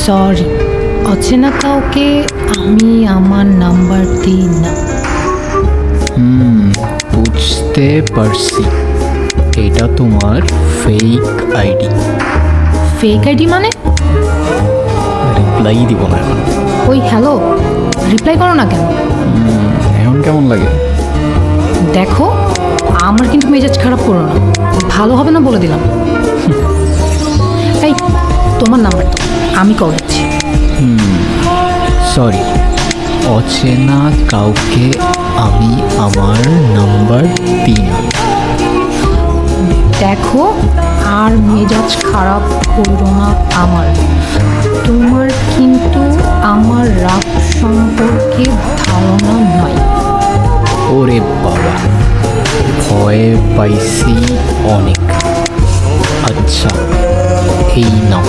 Sorry, অচেনা কাউকে আমি আমার নাম্বার দিই না। বুঝতে পারছি, এটা তোমার ফেক আইডি। ফেক আইডি মানে? রিপ্লাই দিব না এখন। ওই হ্যালো, রিপ্লাই করো না কেন? এখন কেমন লাগে? দেখো, আমার কিন্তু মেজাজ খারাপ করো না, ভালো হবে না বলে দিলাম। এই তোমার নাম্বার তো, আমি কল দিচ্ছি। সরি, অচেনা কাউকে আমি আমার নাম্বার দিই না। দেখো, আর মেজাজ খারাপ করো না আমার। তোমার কিন্তু আমার রাগ সম্পর্কে ধারণা নয়। ওরে বাবা, ভয় পাইছি অনেক। আচ্ছা, এই নাও।